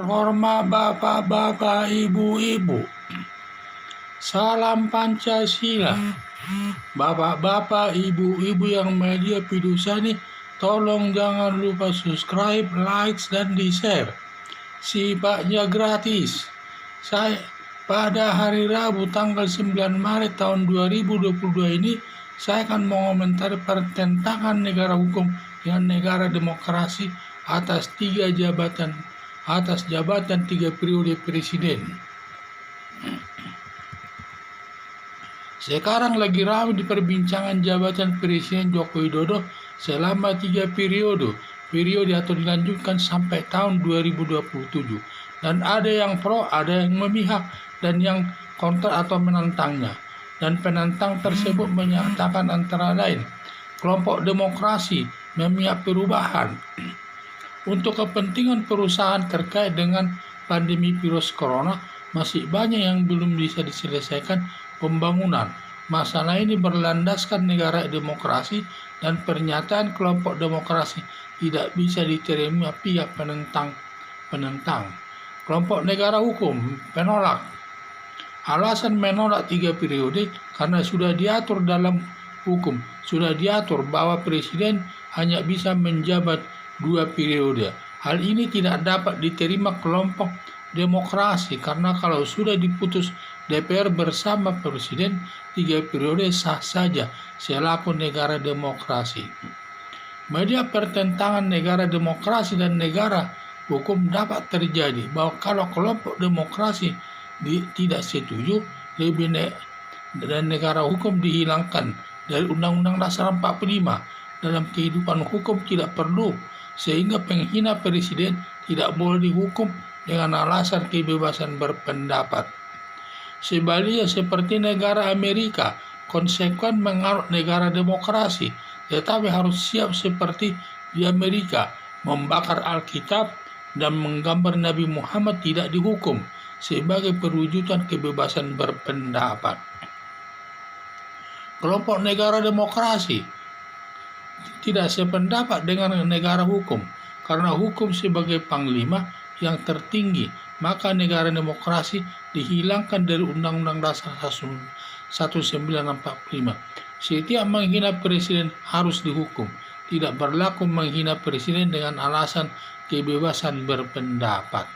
terhormat bapak-bapak, ibu-ibu. Salam Pancasila. Bapak-bapak, ibu-ibu yang media Pidusani, tolong jangan lupa subscribe, likes, dan di-share. Sifatnya gratis. Saya pada hari Rabu tanggal 9 Maret tahun 2022 ini, saya akan mengomentari pertentangan negara hukum dengan negara demokrasi atas jabatan 3 periode presiden. Sekarang lagi ramai di perbincangan jabatan Presiden Joko Widodo selama 3 periode atau dilanjutkan sampai tahun 2027. Dan ada yang pro, ada yang memihak, dan yang kontra atau menentangnya. Dan penantang tersebut menyatakan antara lain, kelompok demokrasi memihak perubahan untuk kepentingan perusahaan terkait dengan pandemi virus corona. Masih banyak yang belum bisa diselesaikan pembangunan. Masalah ini berlandaskan negara demokrasi dan pernyataan kelompok demokrasi tidak bisa diterima pihak penentang. Kelompok negara hukum penolak. Alasan menolak 3 periode karena sudah diatur dalam hukum, sudah diatur bahwa presiden hanya bisa menjabat 2 periode. Hal ini tidak dapat diterima kelompok demokrasi karena kalau sudah diputus DPR bersama presiden, 3 periode sah saja selaku negara demokrasi. Media pertentangan negara demokrasi dan negara hukum dapat terjadi bahwa kalau kelompok demokrasi tidak setuju dan negara hukum dihilangkan dari Undang-Undang Dasar 45, dalam kehidupan hukum tidak perlu, sehingga penghina presiden tidak boleh dihukum dengan alasan kebebasan berpendapat. Sebaliknya seperti negara Amerika, konsekuen menganut negara demokrasi, tetapi harus siap seperti di Amerika, membakar Alkitab dan menggambar Nabi Muhammad tidak dihukum sebagai perwujudan kebebasan berpendapat. Kelompok negara demokrasi tidak sependapat dengan negara hukum, karena hukum sebagai panglima yang tertinggi, maka negara demokrasi dihilangkan dari Undang-Undang Dasar 1945. Setiap menghina presiden harus dihukum. Tidak berlaku menghina presiden dengan alasan kebebasan berpendapat.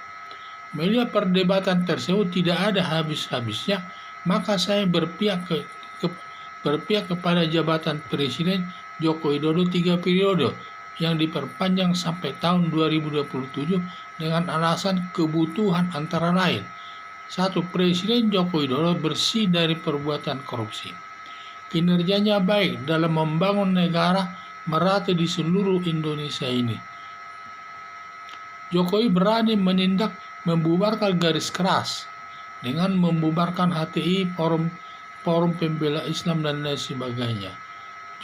Melihat perdebatan tersebut tidak ada habis-habisnya, maka saya berpihak kepada jabatan Presiden Joko Widodo 3 periode yang diperpanjang sampai tahun 2027 dengan alasan kebutuhan antara lain. 1. Presiden Joko Widodo bersih dari perbuatan korupsi. Kinerjanya baik dalam membangun negara merata di seluruh Indonesia ini. Jokowi berani menindak membubarkan garis keras dengan membubarkan HTI, Forum Pembela Islam, dan lain sebagainya.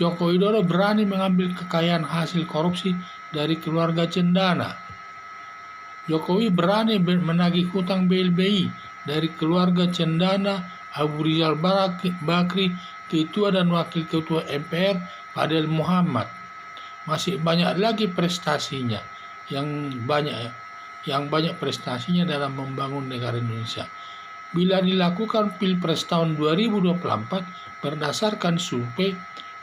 Joko Widodo berani mengambil kekayaan hasil korupsi dari keluarga cendana. Jokowi berani menagih hutang BLBI dari keluarga cendana Abu Rizal Bakri, Ketua dan Wakil Ketua MPR Fadel Muhammad. Masih banyak lagi prestasinya, yang banyak prestasinya dalam membangun negara Indonesia. Bila dilakukan Pilpres tahun 2024 berdasarkan survei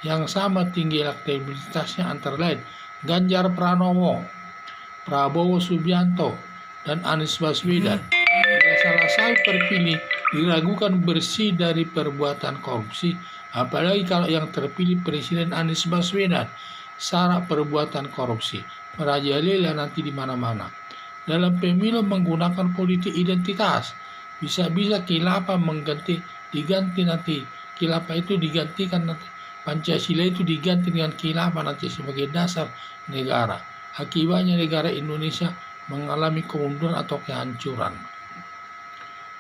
yang sama tinggi elektabilitasnya antara lain Ganjar Pranowo, Prabowo Subianto, dan Anies Baswedan. Bila salah satu terpilih diragukan bersih dari perbuatan korupsi, apalagi kalau yang terpilih Presiden Anies Baswedan syarat perbuatan korupsi, merajalela nanti di mana-mana. Dalam pemilu menggunakan politik identitas, bisa-bisa khilafah diganti nanti. Khilafah itu digantikan nanti. Pancasila itu diganti dengan khilafah nanti sebagai dasar negara. Akibatnya negara Indonesia mengalami kemunduran atau kehancuran.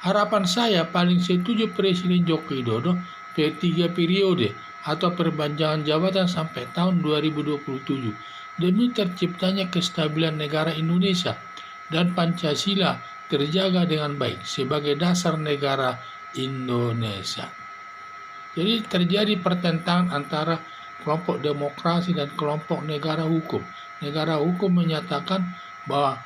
Harapan saya paling setuju Presiden Joko Widodo 3 periode atau perpanjangan jabatan sampai tahun 2027 demi terciptanya kestabilan negara Indonesia dan Pancasila terjaga dengan baik sebagai dasar negara Indonesia. Jadi terjadi pertentangan antara kelompok demokrasi dan kelompok negara hukum. Negara hukum menyatakan bahwa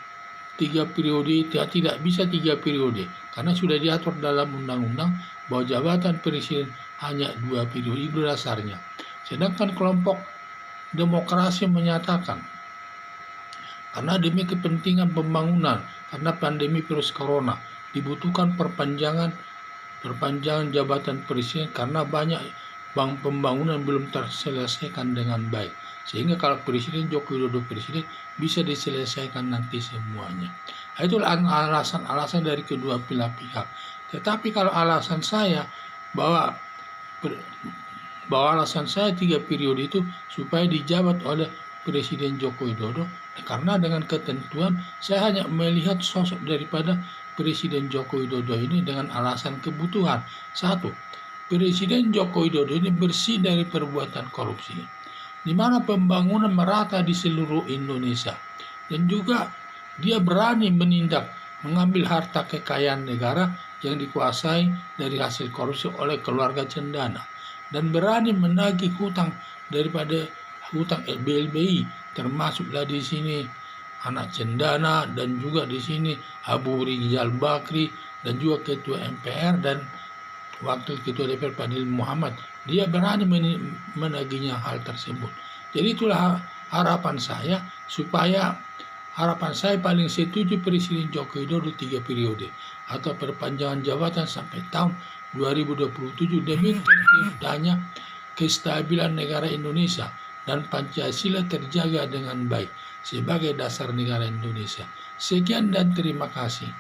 3 periode, tidak bisa 3 periode karena sudah diatur dalam undang-undang bahwa jabatan presiden hanya 2 periode itu dasarnya. Sedangkan kelompok demokrasi menyatakan karena demi kepentingan pembangunan, karena pandemi virus corona dibutuhkan perpanjangan jabatan presiden karena banyak pembangunan belum terselesaikan dengan baik. Sehingga kalau Presiden Joko Widodo presiden bisa diselesaikan nanti semuanya. Itulah alasan-alasan dari kedua belah pihak. Tetapi kalau alasan saya bahwa alasan saya 3 periode itu supaya dijabat oleh Presiden Joko Widodo, karena dengan ketentuan saya hanya melihat sosok daripada Presiden Joko Widodo ini dengan alasan kebutuhan. 1. Presiden Joko Widodo ini bersih dari perbuatan korupsi, di mana pembangunan merata di seluruh Indonesia, dan juga dia berani menindak, mengambil harta kekayaan negara yang dikuasai dari hasil korupsi oleh keluarga cendana, dan berani menagih hutang daripada hutang BLBI, termasuklah di sini anak cendana dan juga di sini Abu Rizal Bakri dan juga Ketua MPR dan Wakil Ketua DPR Fadil Muhammad. Dia berani menagihnya hal tersebut. Jadi itulah harapan saya paling setuju Presiden Joko Widodo 3 periode atau perpanjangan jabatan sampai tahun 2027 demi terciptanya kestabilan negara Indonesia dan Pancasila terjaga dengan baik sebagai dasar negara Indonesia. Sekian dan terima kasih.